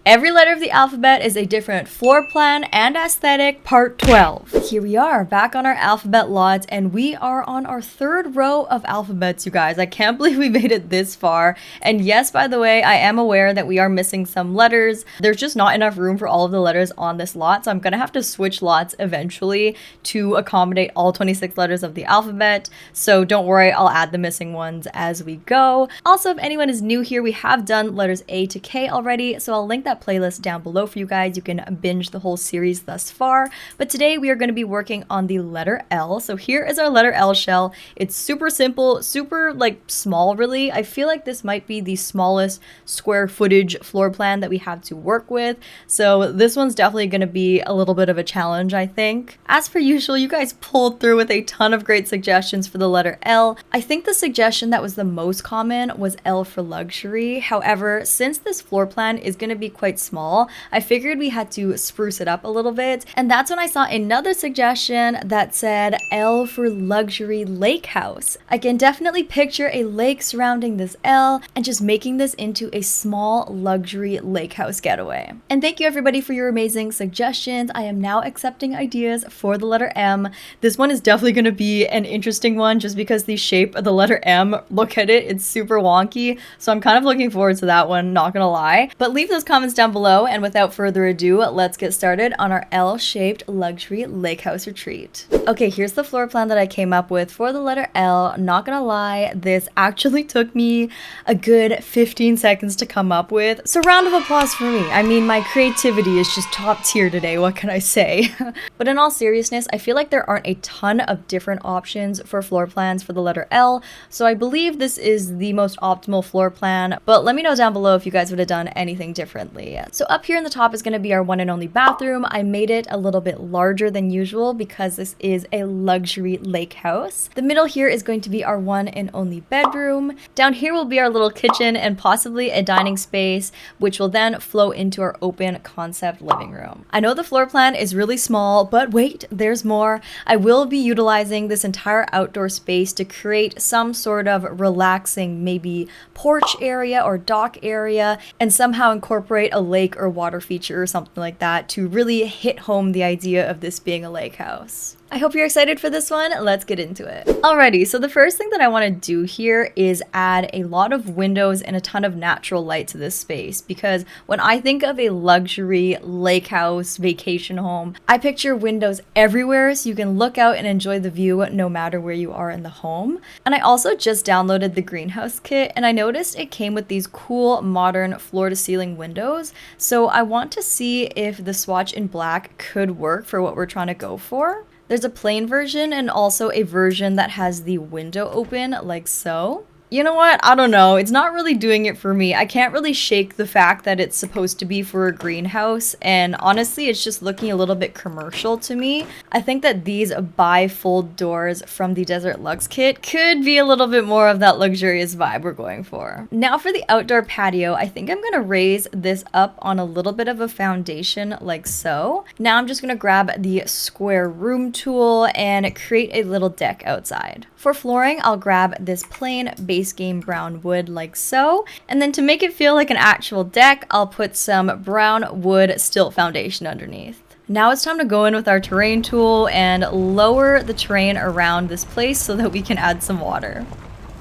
Every letter of the alphabet is a different floor plan and aesthetic, part 12. Here we are, back on our alphabet lots, and we are on our third row of alphabets, you guys. I can't believe we made it this far. And yes, by the way, I am aware that we are missing some letters. There's just not enough room for all of the letters on this lot, so I'm gonna have to switch lots eventually to accommodate all 26 letters of the alphabet. So don't worry, I'll add the missing ones as we go. Also, if anyone is new here, we have done letters A to K already, so I'll link that playlist down below for you guys. You can binge the whole series thus far. But today we are going to be working on the letter L. So here is our letter L shell. It's super simple, super like small really. I feel like this might be the smallest square footage floor plan that we have to work with. So this one's definitely going to be a little bit of a challenge, I think. As per usual, you guys pulled through with a ton of great suggestions for the letter L. I think the suggestion that was the most common was L for luxury. However, since this floor plan is going to be quite small, I figured we had to spruce it up a little bit, and that's when I saw another suggestion that said L for luxury lake house. I can definitely picture a lake surrounding this L and just making this into a small luxury lake house getaway. And thank you everybody for your amazing suggestions. I am now accepting ideas for the letter M. This one is definitely going to be an interesting one just because the shape of the letter M, look at it, it's super wonky, so I'm kind of looking forward to that one, not gonna lie. But leave those comments down below, and without further ado, let's get started on our L-shaped luxury lake house retreat. Okay, here's the floor plan that I came up with for the letter L. Not gonna lie, this actually took me a good 15 seconds to come up with, so round of applause for me. I mean, my creativity is just top tier today, what can I say? But in all seriousness, I feel like there aren't a ton of different options for floor plans for the letter L, so I believe this is the most optimal floor plan, but let me know down below if you guys would have done anything differently. So up here in the top is going to be our one and only bathroom. I made it a little bit larger than usual because this is a luxury lake house. The middle here is going to be our one and only bedroom. Down here will be our little kitchen and possibly a dining space, which will then flow into our open concept living room. I know the floor plan is really small, but wait, there's more. I will be utilizing this entire outdoor space to create some sort of relaxing, maybe porch area or dock area, and somehow incorporate a lake or water feature or something like that to really hit home the idea of this being a lake house. I hope you're excited for this one. Let's get into it. Alrighty, so the first thing that I want to do here is add a lot of windows and a ton of natural light to this space, because when I think of a luxury lake house vacation home, I picture windows everywhere so you can look out and enjoy the view no matter where you are in the home. And I also just downloaded the greenhouse kit, and I noticed it came with these cool modern floor to ceiling windows, so I want to see if the swatch in black could work for what we're trying to go for. There's a plain version and also a version that has the window open like so. You know what? I don't know. It's not really doing it for me. I can't really shake the fact that it's supposed to be for a greenhouse, and honestly, it's just looking a little bit commercial to me. I think that these bifold doors from the Desert Luxe kit could be a little bit more of that luxurious vibe we're going for. Now for the outdoor patio, I think I'm gonna raise this up on a little bit of a foundation like so. Now I'm just gonna grab the square room tool and create a little deck outside. For flooring, I'll grab this plain base game brown wood like so, and then to make it feel like an actual deck, I'll put some brown wood stilt foundation underneath. Now it's time to go in with our terrain tool and lower the terrain around this place so that we can add some water.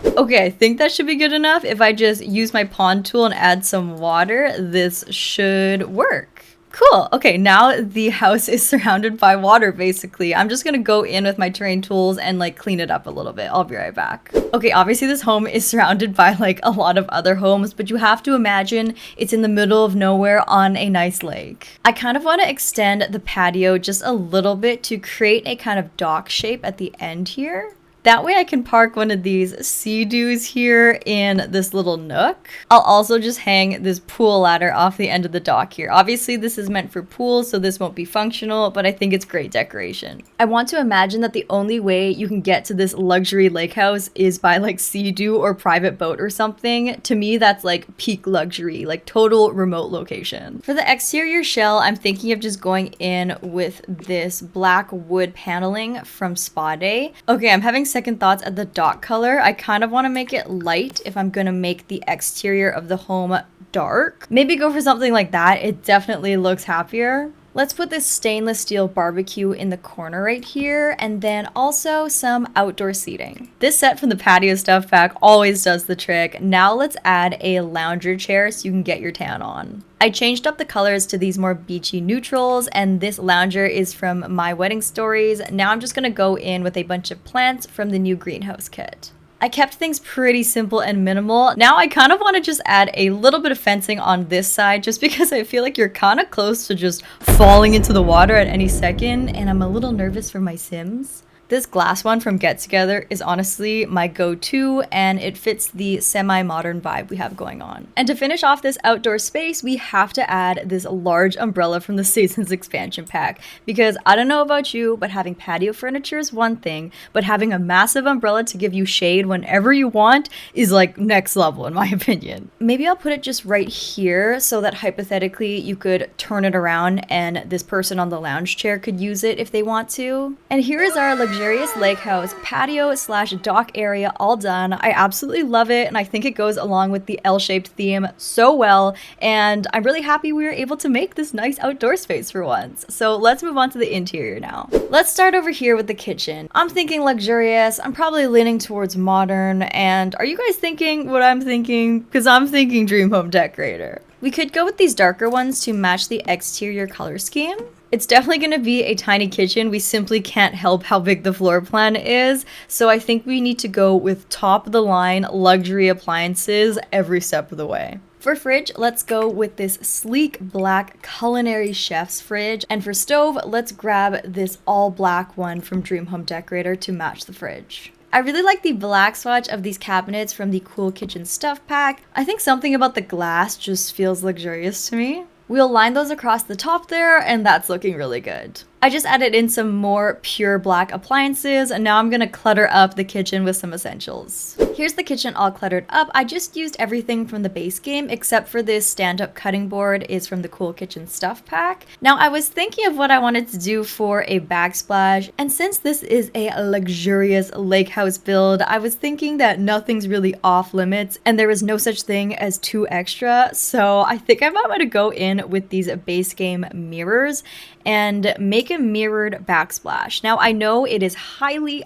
Okay, I think that should be good enough. If I just use my pond tool and add some water, this should work. Cool. Okay, now the house is surrounded by water, basically. I'm just gonna go in with my terrain tools and like clean it up a little bit. I'll be right back. Okay, obviously this home is surrounded by like a lot of other homes, but you have to imagine it's in the middle of nowhere on a nice lake. I kind of want to extend the patio just a little bit to create a kind of dock shape at the end here. That way I can park one of these Sea-Doos here in this little nook. I'll also just hang this pool ladder off the end of the dock here. Obviously this is meant for pools, so this won't be functional, but I think it's great decoration. I want to imagine that the only way you can get to this luxury lake house is by like Sea-Doo or private boat or something. To me, that's like peak luxury, like total remote location. For the exterior shell, I'm thinking of just going in with this black wood paneling from Spa Day. Okay, I'm having second thoughts at the dock color. I kind of want to make it light if I'm going to make the exterior of the home dark. Maybe go for something like that. It definitely looks happier. Let's put this stainless steel barbecue in the corner right here, and then also some outdoor seating. This set from the Patio stuff pack always does the trick. Now let's add a lounger chair so you can get your tan on. I changed up the colors to these more beachy neutrals, and this lounger is from My Wedding Stories. Now I'm just gonna go in with a bunch of plants from the new greenhouse kit. I kept things pretty simple and minimal. Now I kind of want to just add a little bit of fencing on this side just because I feel like you're kind of close to just falling into the water at any second, and I'm a little nervous for my Sims. This glass one from Get Together is honestly my go-to, and it fits the semi-modern vibe we have going on. And to finish off this outdoor space, we have to add this large umbrella from the Seasons expansion pack, because I don't know about you, but having patio furniture is one thing, but having a massive umbrella to give you shade whenever you want is like next level in my opinion. Maybe I'll put it just right here so that hypothetically you could turn it around and this person on the lounge chair could use it if they want to. And here is our luxurious lake house patio slash dock area all done. I absolutely love it, and I think it goes along with the L-shaped theme so well, and I'm really happy we were able to make this nice outdoor space for once. So let's move on to the interior now. Let's start over here with the kitchen. I'm thinking luxurious. I'm probably leaning towards modern, and are you guys thinking what I'm thinking? Because I'm thinking dream home decorator. We could go with these darker ones to match the exterior color scheme. It's definitely going to be a tiny kitchen. We simply can't help how big the floor plan is. So I think we need to go with top of the line luxury appliances every step of the way. For fridge, let's go with this sleek black culinary chef's fridge. And for stove, let's grab this all black one from Dream Home Decorator to match the fridge. I really like the black swatch of these cabinets from the Cool Kitchen Stuff Pack. I think something about the glass just feels luxurious to me. We'll line those across the top there, and that's looking really good. I just added in some more pure black appliances, and now I'm gonna clutter up the kitchen with some essentials. Here's the kitchen all cluttered up. I just used everything from the base game, except for this stand-up cutting board is from the Cool Kitchen Stuff Pack. Now, I was thinking of what I wanted to do for a backsplash, and since this is a luxurious lake house build, I was thinking that nothing's really off limits, and there is no such thing as too extra, so I think I might want to go in with these base game mirrors and make a mirrored backsplash. Now, I know it is highly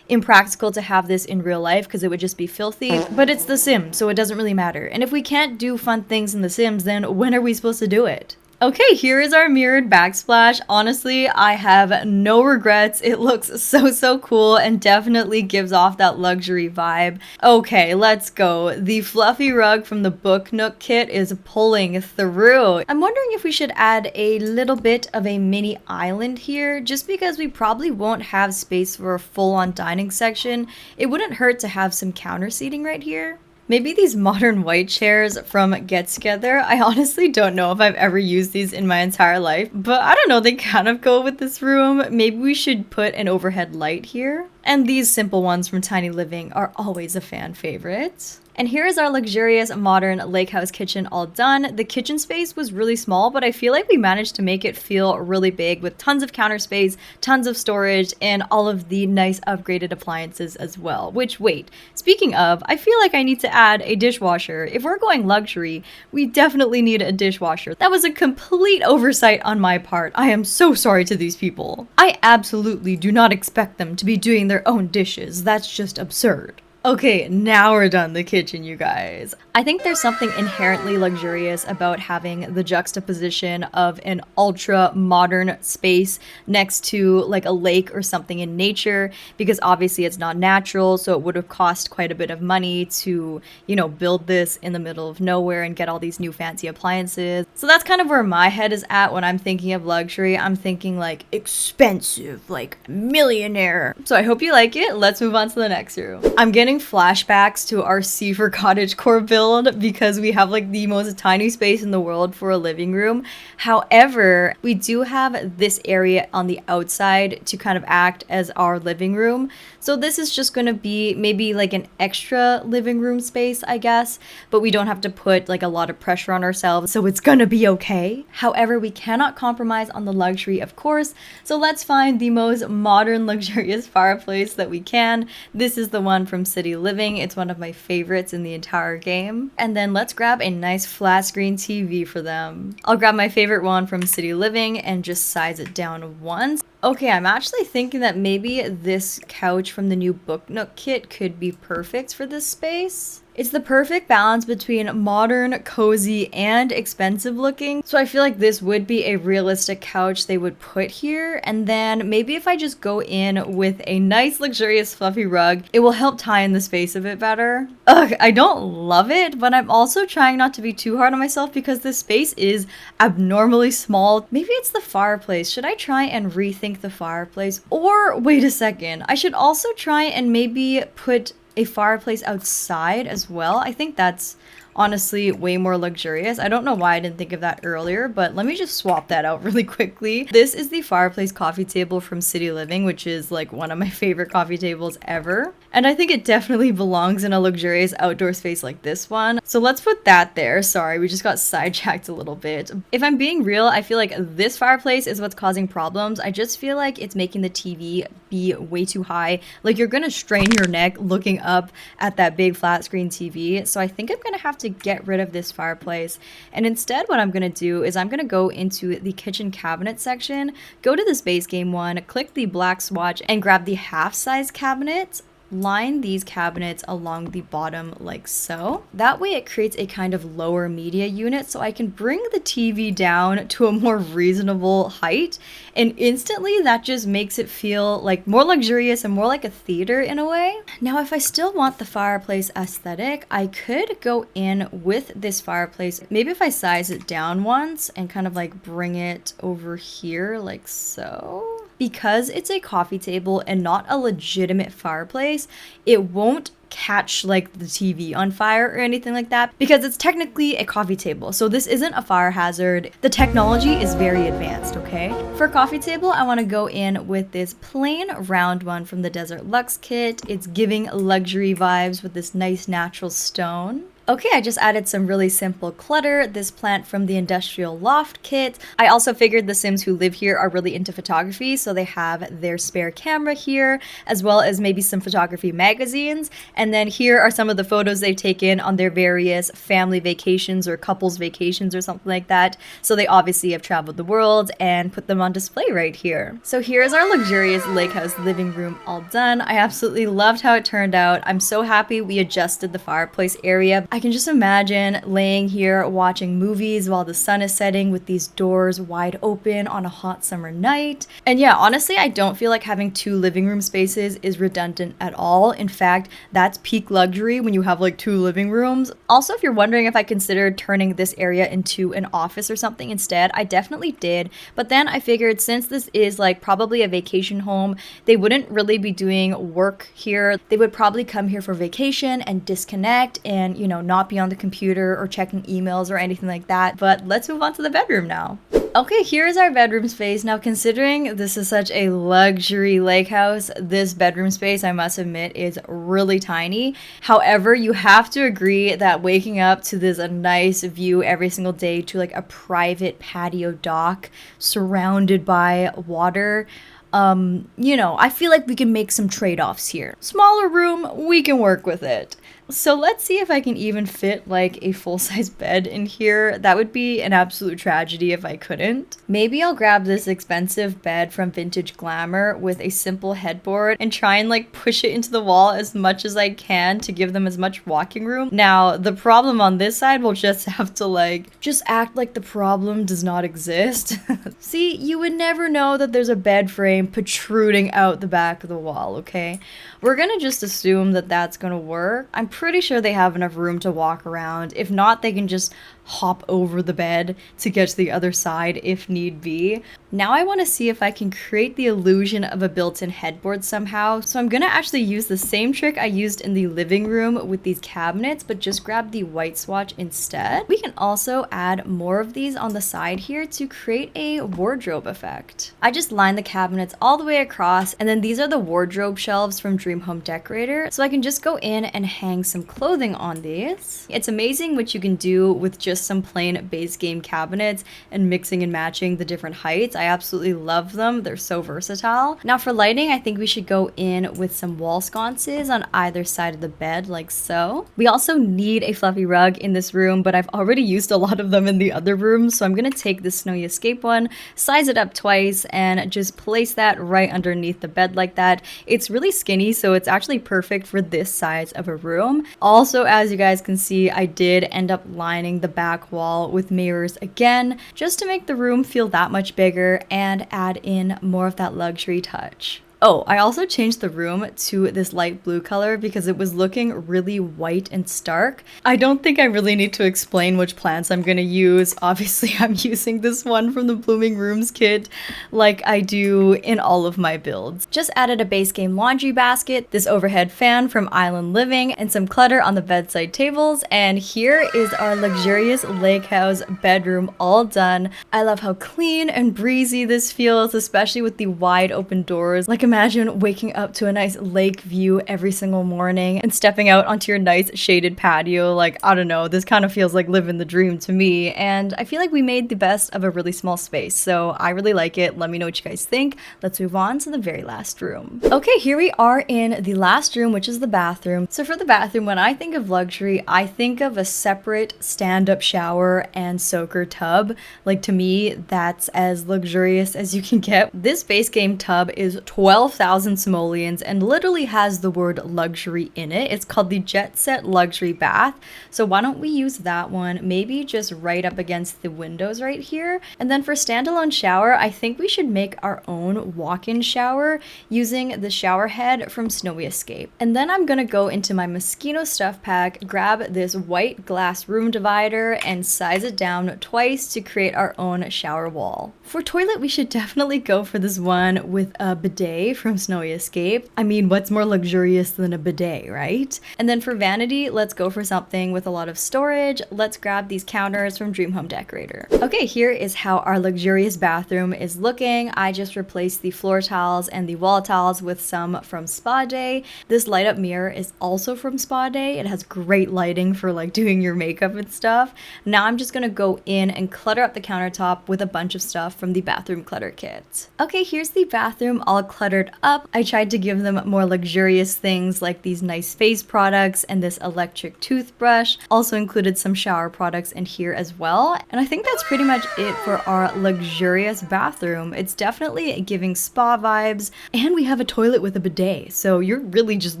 impractical to have this in real life because it would just be filthy, but it's The Sims, so it doesn't really matter. And if we can't do fun things in The Sims, then when are we supposed to do it? Okay, here is our mirrored backsplash. Honestly, I have no regrets. It looks so cool and definitely gives off that luxury vibe. Okay, let's go. The fluffy rug from the Book Nook kit is pulling through. I'm wondering if we should add a little bit of a mini island here, just because we probably won't have space for a full-on dining section. It wouldn't hurt to have some counter seating right here. Maybe these modern white chairs from Get Together. I honestly don't know if I've ever used these in my entire life, but I don't know, they kind of go with this room. Maybe we should put an overhead light here. And these simple ones from Tiny Living are always a fan favorite. And here is our luxurious modern lake house kitchen all done. The kitchen space was really small, but I feel like we managed to make it feel really big with tons of counter space, tons of storage, and all of the nice upgraded appliances as well. Which, wait, speaking of, I feel like I need to add a dishwasher. If we're going luxury, we definitely need a dishwasher. That was a complete oversight on my part. I am so sorry to these people. I absolutely do not expect them to be doing their own dishes. That's just absurd. Okay, now we're done the kitchen, you guys. I think there's something inherently luxurious about having the juxtaposition of an ultra modern space next to like a lake or something in nature, because obviously it's not natural, so it would have cost quite a bit of money to, you know, build this in the middle of nowhere and get all these new fancy appliances. So that's kind of where my head is at when I'm thinking of luxury. I'm thinking like expensive, like millionaire. So I hope you like it. Let's move on to the next room. I'm getting flashbacks to our Seaver cottagecore build because we have like the most tiny space in the world for a living room. However, we do have this area on the outside to kind of act as our living room. So this is just going to be maybe like an extra living room space, I guess, but we don't have to put like a lot of pressure on ourselves, so it's gonna be okay. However, we cannot compromise on the luxury, of course, so let's find the most modern luxurious fireplace that we can. This is the one from City City Living. It's one of my favorites in the entire game. And then let's grab a nice flat screen TV for them. I'll grab my favorite one from City Living and just size it down once. Okay, I'm actually thinking that maybe this couch from the new Book Nook kit could be perfect for this space. It's the perfect balance between modern, cozy, and expensive looking. So I feel like this would be a realistic couch they would put here. And then maybe if I just go in with a nice, luxurious, fluffy rug, it will help tie in the space a bit better. Ugh, I don't love it, but I'm also trying not to be too hard on myself because this space is abnormally small. Maybe it's the fireplace. Should I try and rethink the fireplace? Or wait a second, I should also try and maybe put a fireplace outside as well. I think that's honestly way more luxurious. I don't know why I didn't think of that earlier, but let me just swap that out really quickly. This is the fireplace coffee table from City Living, which is like one of my favorite coffee tables ever. And I think it definitely belongs in a luxurious outdoor space like this one. So let's put that there. Sorry, we just got sidetracked a little bit. If I'm being real, I feel like this fireplace is what's causing problems. I just feel like it's making the TV be way too high. Like you're gonna strain your neck looking up at that big flat screen TV. So I think I'm gonna have to get rid of this fireplace. And instead what I'm gonna do is I'm gonna go into the kitchen cabinet section, go to this base game one, click the black swatch and grab the half size cabinet. Line these cabinets along the bottom like so. That way it creates a kind of lower media unit so I can bring the TV down to a more reasonable height, and instantly that just makes it feel like more luxurious and more like a theater in a way. Now if I still want the fireplace aesthetic, I could go in with this fireplace. Maybe if I size it down once and kind of like bring it over here like so. Because it's a coffee table and not a legitimate fireplace, it won't catch like the TV on fire or anything like that because it's technically a coffee table. So this isn't a fire hazard. The technology is very advanced, okay? For a coffee table, I want to go in with this plain round one from the Desert Luxe kit. It's giving luxury vibes with this nice natural stone. Okay, I just added some really simple clutter, this plant from the Industrial Loft kit. I also figured the Sims who live here are really into photography, so they have their spare camera here, as well as maybe some photography magazines. And then here are some of the photos they've taken on their various family vacations or couples vacations or something like that. So they obviously have traveled the world and put them on display right here. So here's our luxurious lake house living room all done. I absolutely loved how it turned out. I'm so happy we adjusted the fireplace area. I can just imagine laying here watching movies while the sun is setting with these doors wide open on a hot summer night. And yeah, honestly, I don't feel like having two living room spaces is redundant at all. In fact, that's peak luxury when you have like two living rooms. Also, if you're wondering if I considered turning this area into an office or something instead, I definitely did. But then I figured since this is like probably a vacation home, they wouldn't really be doing work here. They would probably come here for vacation and disconnect and, you know, not be on the computer or checking emails or anything like that. But let's move on to the bedroom now. Okay, here's our bedroom space. Now, considering this is such a luxury lake house, this bedroom space, I must admit, is really tiny. However, you have to agree that waking up to this a nice view every single day to like a private patio dock surrounded by water, you know, I feel like we can make some trade-offs here. Smaller room, we can work with it. So let's see if I can even fit like a full-size bed in here. That would be an absolute tragedy if I couldn't. Maybe I'll grab this expensive bed from Vintage Glamour with a simple headboard and try and like push it into the wall as much as I can to give them as much walking room. Now, the problem on this side will just have to like, just act like the problem does not exist. See, you would never know that there's a bed frame protruding out the back of the wall, okay? We're gonna just assume that that's gonna work. I'm pretty sure they have enough room to walk around. If not, they can just hop over the bed to get to the other side if need be. Now I want to see if I can create the illusion of a built-in headboard somehow. So I'm gonna actually use the same trick I used in the living room with these cabinets, but just grab the white swatch instead. We can also add more of these on the side here to create a wardrobe effect. I just line the cabinets all the way across, and then these are the wardrobe shelves from Dream Home Decorator. So I can just go in and hang some clothing on these. It's amazing what you can do with just just some plain base game cabinets and mixing and matching the different heights. I absolutely love them. They're so versatile. Now for lighting, I think we should go in with some wall sconces on either side of the bed, like so. We also need a fluffy rug in this room, but I've already used a lot of them in the other rooms, so I'm gonna take this Snowy Escape one, size it up twice, and just place that right underneath the bed like that. It's really skinny, so it's actually perfect for this size of a room. Also, as you guys can see, I did end up lining the back wall with mirrors again, just to make the room feel that much bigger and add in more of that luxury touch. Oh, I also changed the room to this light blue color because it was looking really white and stark. I don't think I really need to explain which plants I'm gonna use. Obviously, I'm using this one from the Blooming Rooms kit like I do in all of my builds. Just added a base game laundry basket, this overhead fan from Island Living, and some clutter on the bedside tables. And here is our luxurious lake house bedroom all done. I love how clean and breezy this feels, especially with the wide open doors. Like, imagine waking up to a nice lake view every single morning and stepping out onto your nice shaded patio. Like, I don't know, this kind of feels like living the dream to me. And I feel like we made the best of a really small space. So I really like it. Let me know what you guys think. Let's move on to the very last room. Okay, here we are in the last room, which is the bathroom. So for the bathroom, when I think of luxury, I think of a separate stand-up shower and soaker tub. Like, to me, that's as luxurious as you can get. This base game tub is 12,000 simoleons and literally has the word luxury in it. It's called the Jet Set Luxury Bath. So why don't we use that one, maybe just right up against the windows right here. And then for standalone shower, I think we should make our own walk-in shower using the shower head from Snowy Escape. And then I'm gonna go into my Moschino stuff pack, grab this white glass room divider and size it down twice to create our own shower wall. For toilet, we should definitely go for this one with a bidet from Snowy Escape. I mean, what's more luxurious than a bidet, right? And then for vanity, let's go for something with a lot of storage. Let's grab these counters from Dream Home Decorator. Okay, here is how our luxurious bathroom is looking. I just replaced the floor tiles and the wall tiles with some from Spa Day. This light up mirror is also from Spa Day. It has great lighting for like doing your makeup and stuff. Now I'm just gonna go in and clutter up the countertop with a bunch of stuff from the bathroom clutter kit. Okay, here's the bathroom all cluttered up. I tried to give them more luxurious things like these nice face products and this electric toothbrush. Also included some shower products in here as well. And I think that's pretty much it for our luxurious bathroom. It's definitely giving spa vibes, and we have a toilet with a bidet. So you're really just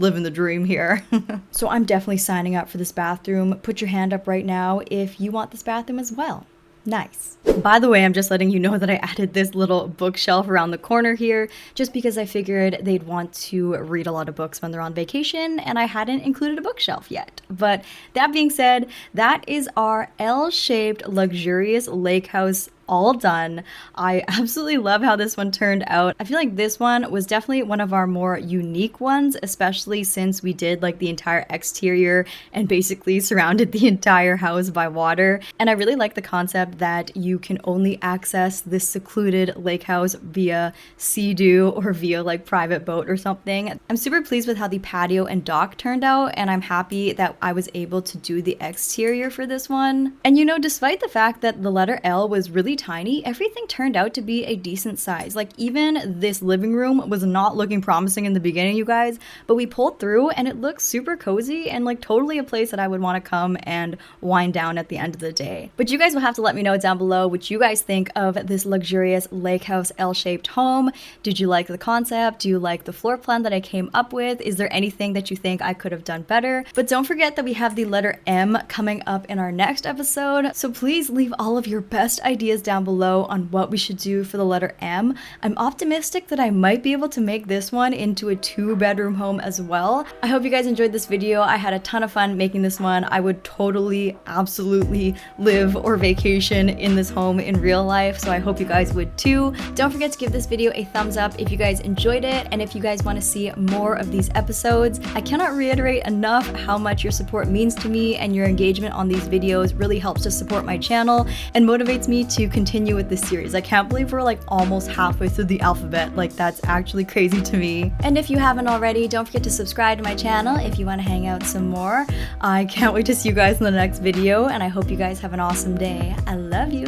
living the dream here. So I'm definitely signing up for this bathroom. Put your hand up right now if you want this bathroom as well. Nice. By the way, I'm just letting you know that I added this little bookshelf around the corner here just because I figured they'd want to read a lot of books when they're on vacation, and I hadn't included a bookshelf yet. But that being said, that is our L-shaped luxurious lake house all done. I absolutely love how this one turned out. I feel like this one was definitely one of our more unique ones, especially since we did like the entire exterior and basically surrounded the entire house by water. And I really like the concept that you can only access this secluded lake house via Sea-Doo or via like private boat or something. I'm super pleased with how the patio and dock turned out, and I'm happy that I was able to do the exterior for this one. And you know, despite the fact that the letter L was really tiny, everything turned out to be a decent size. Like, even this living room was not looking promising in the beginning, you guys, but we pulled through and it looks super cozy and like totally a place that I would want to come and wind down at the end of the day. But you guys will have to let me know down below what you guys think of this luxurious lake house L-shaped home. Did you like the concept? Do you like the floor plan that I came up with? Is there anything that you think I could have done better? But don't forget that we have the letter M coming up in our next episode, so please leave all of your best ideas down below on what we should do for the letter M. I'm optimistic that I might be able to make this one into a 2-bedroom home as well. I hope you guys enjoyed this video. I had a ton of fun making this one. I would totally, absolutely live or vacation in this home in real life, so I hope you guys would too. Don't forget to give this video a thumbs up if you guys enjoyed it, and if you guys want to see more of these episodes. I cannot reiterate enough how much your support means to me, and your engagement on these videos really helps to support my channel and motivates me to continue with this series. I can't believe we're like almost halfway through the alphabet. Like, that's actually crazy to me. And if you haven't already, don't forget to subscribe to my channel if you want to hang out some more. I can't wait to see you guys in the next video, and I hope you guys have an awesome day. I love you.